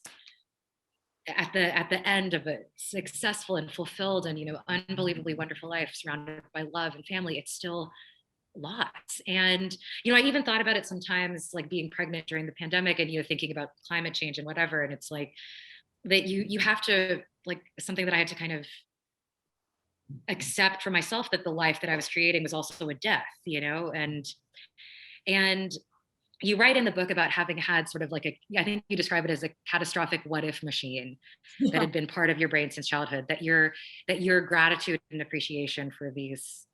at the end of a successful and fulfilled and, unbelievably wonderful life surrounded by love and family, it's still loss. And, I even thought about it sometimes, like being pregnant during the pandemic and, thinking about climate change and whatever. And it's like that you have to, like, something that I had to kind of accept for myself, that the life that I was creating was also a death, and you write in the book about having had sort of like I think you describe it as a catastrophic what if machine that Yeah. had been part of your brain since childhood, that your gratitude and appreciation for just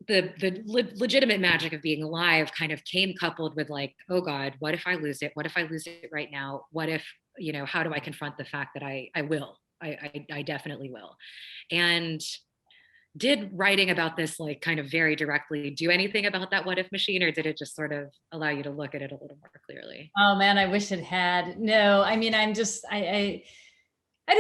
the legitimate magic of being alive kind of came coupled with, like, oh God, what if I lose it? What if I lose it right now? What if, how do I confront the fact that I will? I definitely will. And did writing about this, like, kind of very directly do anything about that what if machine, or did it just sort of allow you to look at it a little more clearly? Oh man, I wish it had. No, I mean, I don't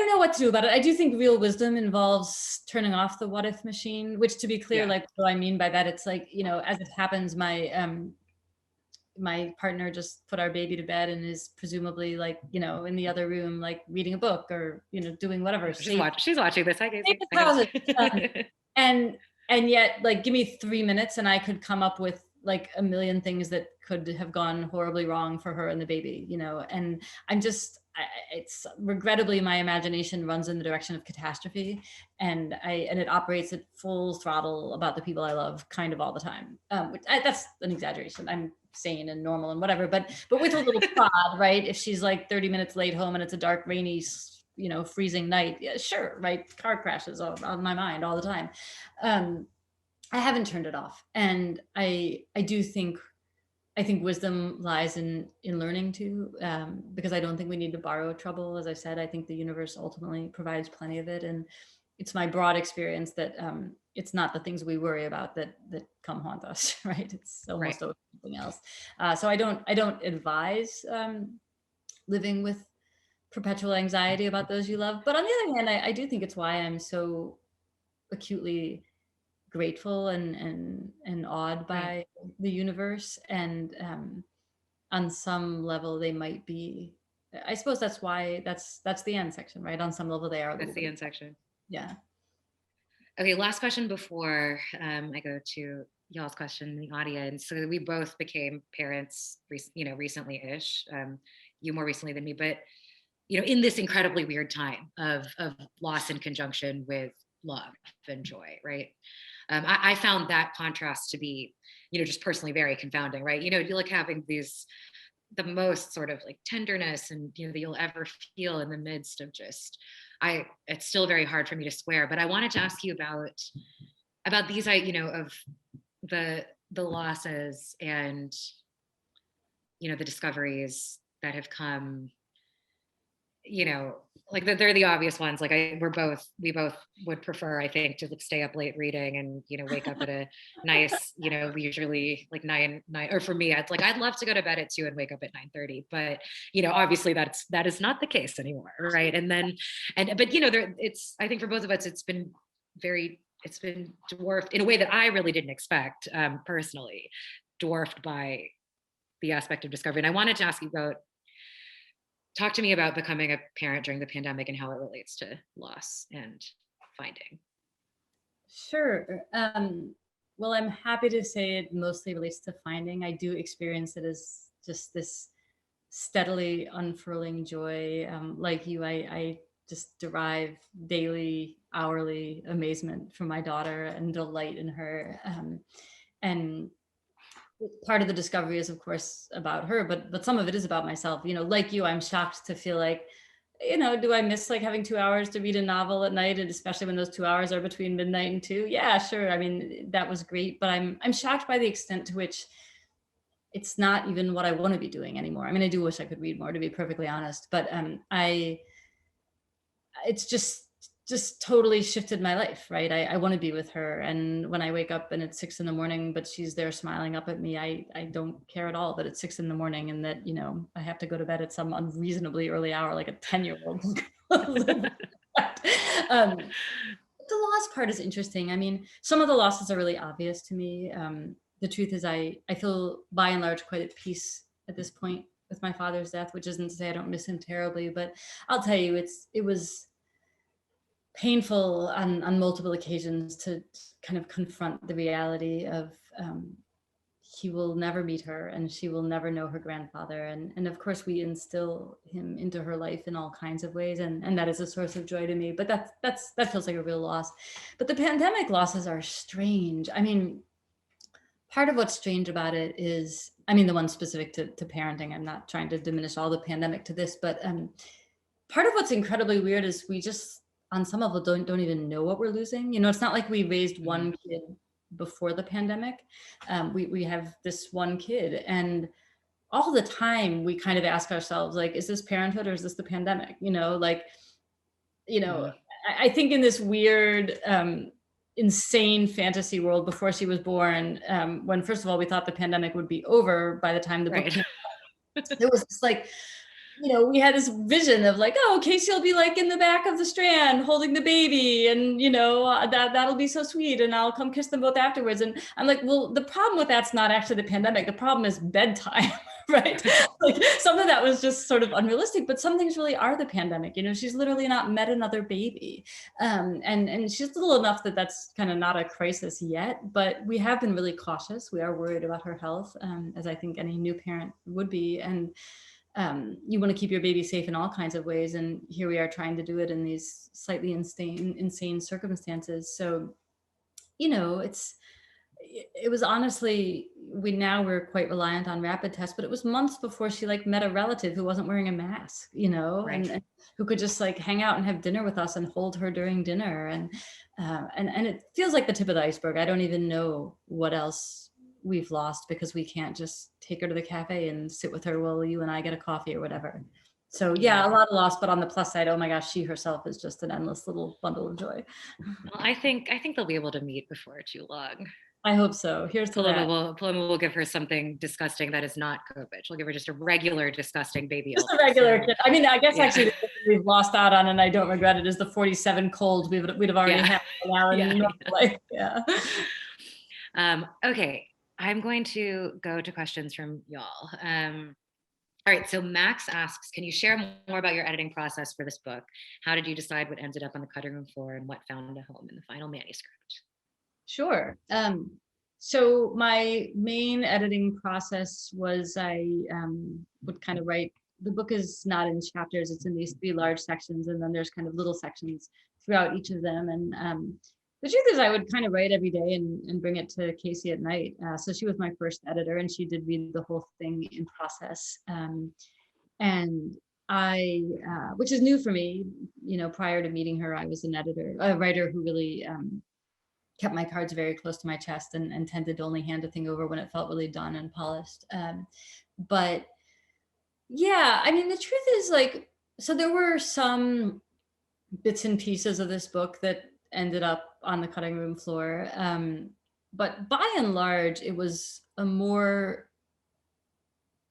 know what to do about it. I do think real wisdom involves turning off the what if machine, which, to be clear, Yeah. like what I mean by that, it's like, as it happens, my partner just put our baby to bed and is presumably, like, in the other room, like reading a book or, doing whatever. She's watching this. And yet, like, give me 3 minutes and I could come up with like a million things that could have gone horribly wrong for her and the baby, and I'm just, it's regrettably, my imagination runs in the direction of catastrophe, and it operates at full throttle about the people I love kind of all the time. That's an exaggeration. I'm sane and normal and whatever, but with a little prod, right? If she's like 30 minutes late home and it's a dark, rainy, freezing night, yeah, sure, right? Car crashes on my mind all the time. I haven't turned it off, and I think wisdom lies in learning to, because I don't think we need to borrow trouble. As I said, I think the universe ultimately provides plenty of it, and it's my broad experience that it's not the things we worry about that come haunt us, right? It's almost always something else. So I don't advise living with perpetual anxiety about those you love. But on the other hand, I do think it's why I'm so acutely grateful and awed by the universe, and on some level they might be, I suppose that's why that's the end section, right? On some level they are. That's the end section. Yeah. Okay, last question before I go to y'all's question in the audience. So we both became parents, recently-ish. You more recently than me, but in this incredibly weird time of loss in conjunction with love and joy, right? I found that contrast to be, just personally very confounding, right? You like having the most sort of like tenderness and, that you'll ever feel in the midst of just, it's still very hard for me to square, but I wanted to ask you about these, of the losses and, the discoveries that have come like they're the obvious ones. Like we both would prefer, I think, to stay up late reading and, wake up at a nice, leisurely, like nine, or for me, I'd love to go to bed at 2 and wake up at 9:30, but, obviously that is not the case anymore. Right. But, I think for both of us, it's been dwarfed in a way that I really didn't expect, personally, dwarfed by the aspect of discovery. And I wanted to ask you talk to me about becoming a parent during the pandemic and how it relates to loss and finding. Sure. Well, I'm happy to say it mostly relates to finding. I do experience it as just this steadily unfurling joy. Like you, I just derive daily, hourly amazement from my daughter and delight in her. And part of the discovery is, of course, about her, but some of it is about myself. Like you, I'm shocked to feel like, do I miss like having 2 hours to read a novel at night, and especially when those 2 hours are between midnight and 2? Yeah, sure. I mean, that was great, but I'm shocked by the extent to which it's not even what I want to be doing anymore. I mean, I do wish I could read more, to be perfectly honest, but it's just totally shifted my life, right? I want to be with her. And when I wake up and it's 6 a.m, but she's there smiling up at me, I don't care at all that it's 6 a.m. and that, I have to go to bed at some unreasonably early hour, like a 10-year-old. The loss part is interesting. I mean, some of the losses are really obvious to me. The truth is I feel by and large quite at peace at this point with my father's death, which isn't to say I don't miss him terribly, but I'll tell you, it was painful on multiple occasions to kind of confront the reality of he will never meet her and she will never know her grandfather. And of course we instill him into her life in all kinds of ways. And that is a source of joy to me, but that feels like a real loss. But the pandemic losses are strange. I mean, part of what's strange about it is, the one specific to parenting, I'm not trying to diminish all the pandemic to this, but part of what's incredibly weird is we just, on some level, don't even know what we're losing. It's not like we raised one kid before the pandemic. We have this one kid, and all the time we kind of ask ourselves, like, is this parenthood or is this the pandemic? I think in this weird, insane fantasy world before she was born, when first of all we thought the pandemic would be over by the time the book came out, there was this like, we had this vision of like, oh, Casey will be like in the back of the Strand holding the baby, and that'll be so sweet, and I'll come kiss them both afterwards. And I'm like, well, the problem with that's not actually the pandemic. The problem is bedtime, right? Like some of that was just sort of unrealistic, but some things really are the pandemic. She's literally not met another baby, and she's little enough that that's kind of not a crisis yet. But we have been really cautious. We are worried about her health, as I think any new parent would be, and you want to keep your baby safe in all kinds of ways. And here we are trying to do it in these slightly insane circumstances. So, it was honestly, we're quite reliant on rapid tests, but it was months before she like met a relative who wasn't wearing a mask, Right. and who could just like hang out and have dinner with us and hold her during dinner. And it feels like the tip of the iceberg. I don't even know what else we've lost because we can't just take her to the cafe and sit with her while you and I get a coffee or whatever. So yeah, a lot of loss, but on the plus side, oh my gosh, she herself is just an endless little bundle of joy. Well, I think they'll be able to meet before too long. I hope so. Here's to that. Paloma will give her something disgusting that is not COVID. She'll give her just a regular disgusting baby. Just a regular kid. I mean, I guess actually we've lost out on, and I don't regret it, is the 47 colds we'd have already had now in normal life. Yeah. Okay. I'm going to go to questions from y'all. All right, so Max asks, can you share more about your editing process for this book? How did you decide what ended up on the cutting room floor and what found a home in the final manuscript? Sure. So my main editing process was I would kind of write, the book is not in chapters, it's in these 3 large sections, and then there's kind of little sections throughout each of them. And the truth is I would kind of write every day and bring it to Casey at night. So she was my first editor, and she did read the whole thing in process. And I, which is new for me, prior to meeting her, I was a writer who really kept my cards very close to my chest and tended to only hand a thing over when it felt really done and polished. But yeah, I mean, the truth is like, So there were some bits and pieces of this book that ended up on the cutting room floor. But by and large, it was a more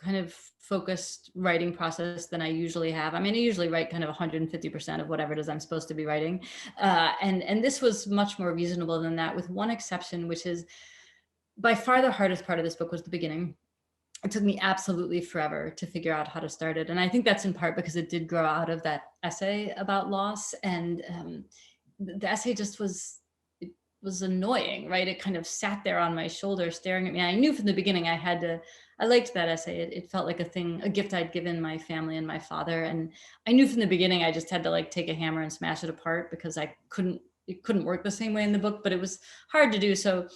kind of focused writing process than I usually have. I mean, I usually write kind of 150% of whatever it is I'm supposed to be writing. And this was much more reasonable than that, with one exception, which is by far the hardest part of this book was the beginning. It took me absolutely forever to figure out how to start it. And I think that's in part because it did grow out of that essay about loss. And the essay just it was annoying, right? It kind of sat there on my shoulder staring at me. I knew from the beginning I liked that essay. It felt like a gift I'd given my family and my father. And I knew from the beginning I just had to like take a hammer and smash it apart because it couldn't work the same way in the book, but it was hard to do. So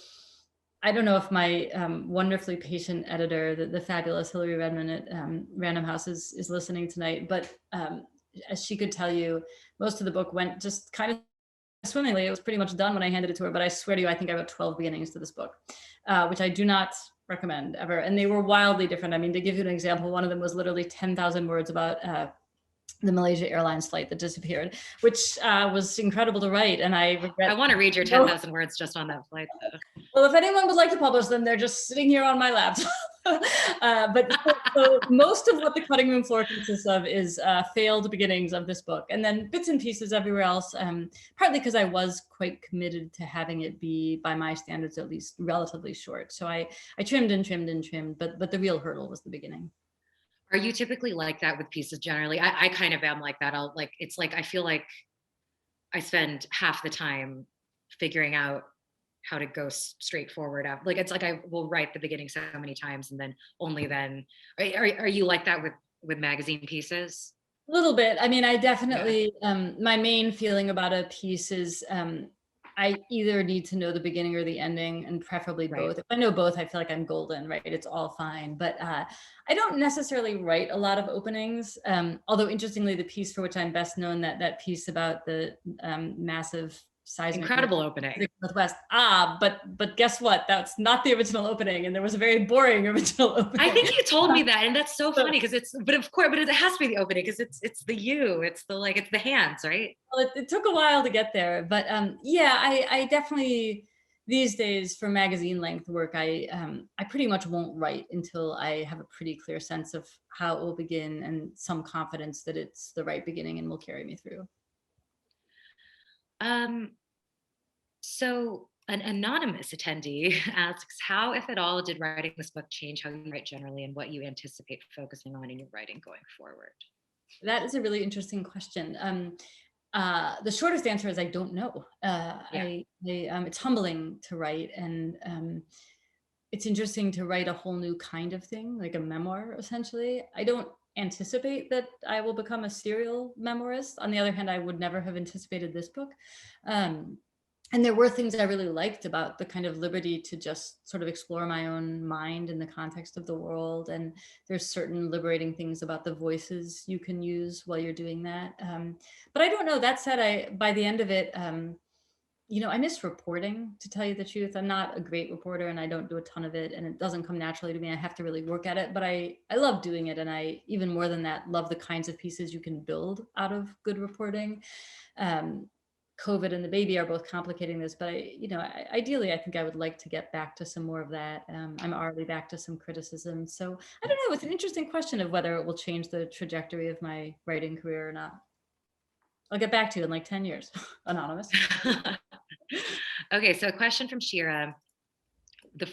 I don't know if my wonderfully patient editor, the fabulous Hillary Redmond at Random House is listening tonight, but as she could tell you, most of the book went just kind of swimmingly. It was pretty much done when I handed it to her, but I swear to you, I think I wrote 12 beginnings to this book, which I do not recommend ever. And they were wildly different. I mean, to give you an example, one of them was literally 10,000 words about the Malaysia Airlines flight that disappeared, which was incredible to wrte. And I regret. I want to read your 10,000 words just on that flight, though. Well, if anyone would like to publish them, they're just sitting here on my laptop. So most of what the cutting room floor consists of is failed beginnings of this book, and then bits and pieces everywhere else, partly because I was quite committed to having it be, by my standards at least, relatively short. So I trimmed and trimmed and trimmed, but the real hurdle was the beginning. Are you typically like that with pieces generally? I kind of am like that. It's like, I feel like I spend half the time figuring out how to go straight forward. Like, it's like I will write the beginning so many times and then only then. Are you like that with magazine pieces? A little bit. I mean, I definitely, my main feeling about a piece is I either need to know the beginning or the ending, and preferably both. If I know both, I feel like I'm golden, right? It's all fine. But I don't necessarily write a lot of openings. Although interestingly, the piece for which I'm best known, that piece about the massive seismic incredible opening Northwest. But guess what? That's not the original opening, and there was a very boring original opening. I think you told me that, and that's so funny because but it has to be the opening because it's the hands, right? Well, it took a while to get there, but yeah, I definitely these days for magazine length work, I pretty much won't write until I have a pretty clear sense of how it will begin and some confidence that it's the right beginning and will carry me through. So an anonymous attendee asks, how, if at all, did writing this book change how you write generally and what you anticipate focusing on in your writing going forward? That is a really interesting question. The shortest answer is I don't know. It's humbling to write, and it's interesting to write a whole new kind of thing, like a memoir, essentially. I don't anticipate that I will become a serial memoirist. On the other hand, I would never have anticipated this book. And there were things I really liked about the kind of liberty to just sort of explore my own mind in the context of the world. And there's certain liberating things about the voices you can use while you're doing that. But I don't know. That said, by the end of it, I miss reporting, to tell you the truth. I'm not a great reporter and I don't do a ton of it, and it doesn't come naturally to me. I have to really work at it, but I love doing it. And I, even more than that, love the kinds of pieces you can build out of good reporting. COVID and the baby are both complicating this, but ideally, I think I would like to get back to some more of that. I'm already back to some criticism. So I don't know, it's an interesting question of whether it will change the trajectory of my writing career or not. I'll get back to you in like 10 years, anonymous. Okay, so a question from Shira.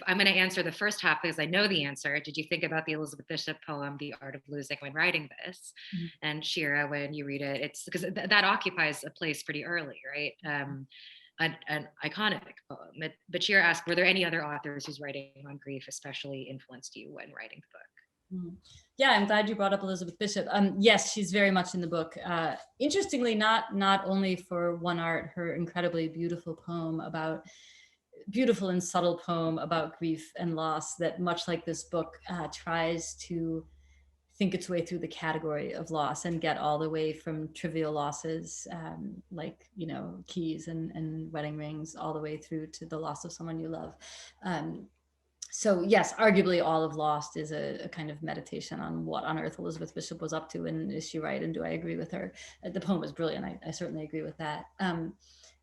I'm going to answer the first half because I know the answer. Did you think about the Elizabeth Bishop poem, The Art of Losing, when writing this? Mm-hmm. And Shira, when you read it, it's because that occupies a place pretty early, right? An iconic poem. But Shira asked, were there any other authors whose writing on grief especially influenced you when writing the book? Mm-hmm. Yeah, I'm glad you brought up Elizabeth Bishop. Yes, she's very much in the book. Interestingly, not only for one art, her incredibly beautiful and subtle poem about grief and loss that, much like this book, tries to think its way through the category of loss and get all the way from trivial losses like keys and wedding rings, all the way through to the loss of someone you love. So yes, arguably all of Lost is a kind of meditation on what on earth Elizabeth Bishop was up to, and is she right, and do I agree with her? The poem was brilliant. I certainly agree with that.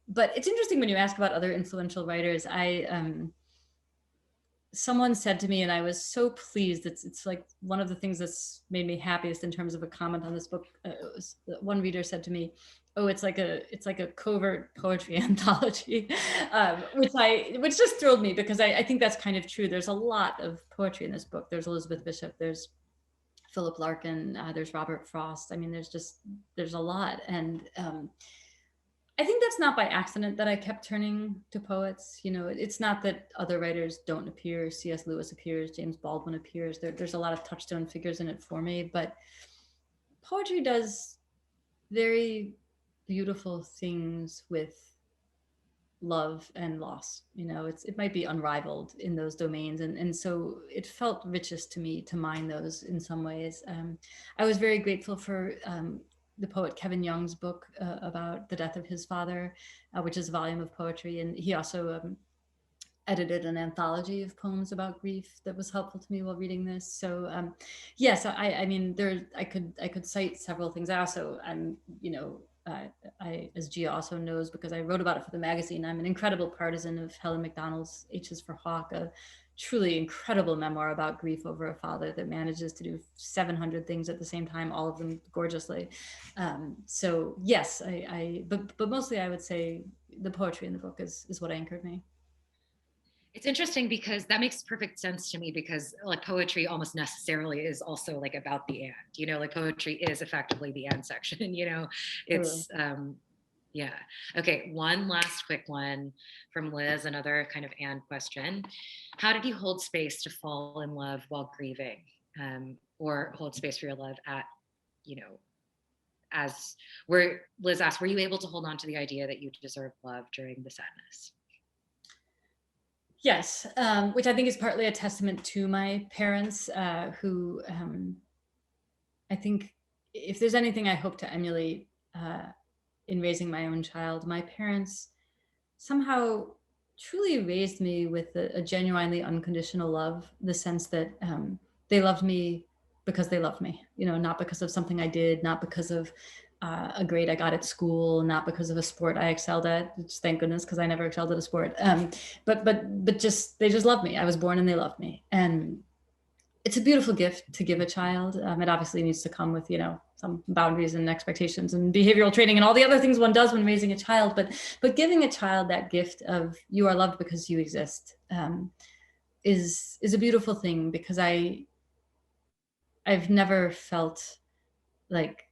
But it's interesting when you ask about other influential writers. Someone said to me, and I was so pleased. It's like one of the things that's made me happiest in terms of a comment on this book. One reader said to me, "Oh, it's like a covert poetry anthology," which just thrilled me, because I think that's kind of true. There's a lot of poetry in this book. There's Elizabeth Bishop. There's Philip Larkin. There's Robert Frost. I mean, there's a lot, and I think that's not by accident that I kept turning to poets. You know, it's not that other writers don't appear. C.S. Lewis appears, James Baldwin appears. There's a lot of touchstone figures in it for me, but poetry does very beautiful things with love and loss. You know, it might be unrivaled in those domains, and so it felt richest to me to mine those in some ways. I was very grateful for the poet Kevin Young's book about the death of his father, which is a volume of poetry, and he also edited an anthology of poems about grief that was helpful to me while reading this. So yes, I mean, I could cite several things. I also, I, as Jia also knows, because I wrote about it for the magazine, I'm an incredible partisan of Helen Macdonald's H is for Hawk, a truly incredible memoir about grief over a father that manages to do 700 things at the same time, all of them gorgeously. So yes, but mostly I would say the poetry in the book is what anchored me. It's interesting because that makes perfect sense to me, because like poetry almost necessarily is also like about the and, you know, like poetry is effectively the and section, you know, it's, yeah. Okay, one last quick one from Liz, another kind of and question. How did you hold space to fall in love while grieving, or hold space for your love at, you know, as where Liz asked, were you able to hold on to the idea that you deserve love during the sadness? Yes, which I think is partly a testament to my parents, who I think if there's anything I hope to emulate in raising my own child, my parents somehow truly raised me with a genuinely unconditional love, the sense that they loved me because they loved me, you know, not because of something I did, not because of a grade I got at school, not because of a sport I excelled at, which thank goodness, because I never excelled at a sport. But just, they just loved me. I was born and they loved me. And it's a beautiful gift to give a child. It obviously needs to come with, you know, some boundaries and expectations and behavioral training and all the other things one does when raising a child. But giving a child that gift of you are loved because you exist is a beautiful thing, because I've never felt like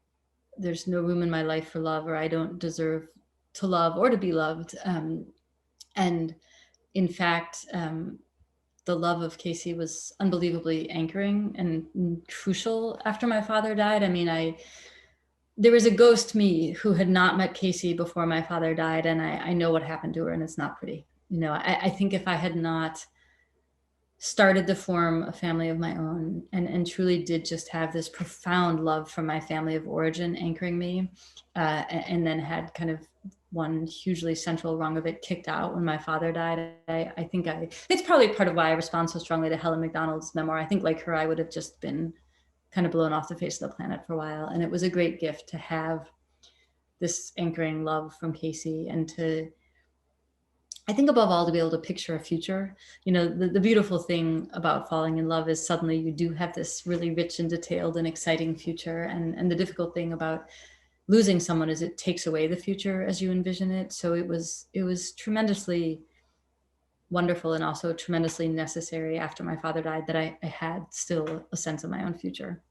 there's no room in my life for love, or I don't deserve to love or to be loved. And in fact, the love of Casey was unbelievably anchoring and crucial after my father died. I mean, there was a ghost me who had not met Casey before my father died, and I know what happened to her, and it's not pretty. You know, I think if I had not started to form a family of my own and truly did just have this profound love for my family of origin anchoring me, and then had kind of one hugely central rung of it kicked out when my father died, I think it's probably part of why I respond so strongly to Helen Macdonald's memoir. I think like her, I would have just been kind of blown off the face of the planet for a while. And it was a great gift to have this anchoring love from Casey, and to, I think above all, to be able to picture a future. You know, the beautiful thing about falling in love is suddenly you do have this really rich and detailed and exciting future. And the difficult thing about losing someone is it takes away the future as you envision it. So it was tremendously wonderful and also tremendously necessary after my father died that I had still a sense of my own future.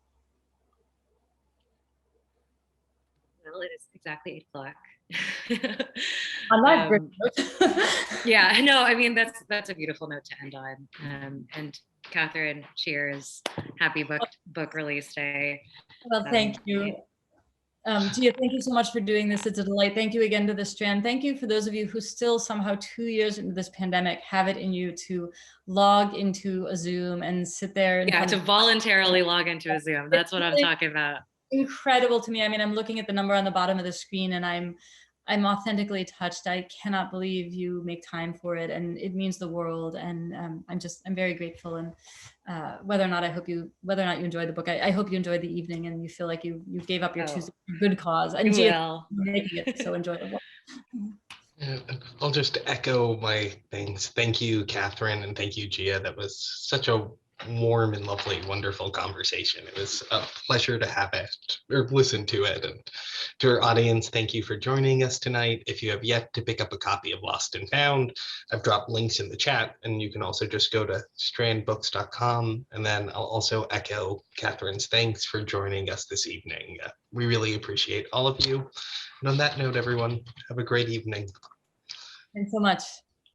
Well, it is exactly 8:00. On that great note. Yeah, no, I mean, that's a beautiful note to end on. And Kathryn, cheers. Happy book release day. Well, thank you. Jia, thank you so much for doing this. It's a delight. Thank you again to the Strand. Thank you for those of you who still somehow 2 years into this pandemic have it in you to log into a Zoom and sit there. Yeah, to voluntarily log into a Zoom. That's what I'm talking about. Incredible to me. I mean, I'm looking at the number on the bottom of the screen, and I'm I'm authentically touched. I cannot believe you make time for it, and it means the world. And I'm very grateful. And whether or not you enjoyed the book, I hope you enjoyed the evening and you feel like you gave up your Tuesday for a good cause. And Jia, making it so enjoyable. Yeah, I'll just echo my thanks. Thank you, Kathryn, and thank you, Jia. That was such a warm and lovely, wonderful conversation. It was a pleasure to have it or listen to it. And to our audience, thank you for joining us tonight. If you have yet to pick up a copy of Lost and Found, I've dropped links in the chat, and you can also just go to strandbooks.com. And then I'll also echo Kathryn's thanks for joining us this evening. We really appreciate all of you. And on that note, everyone, have a great evening. Thanks so much.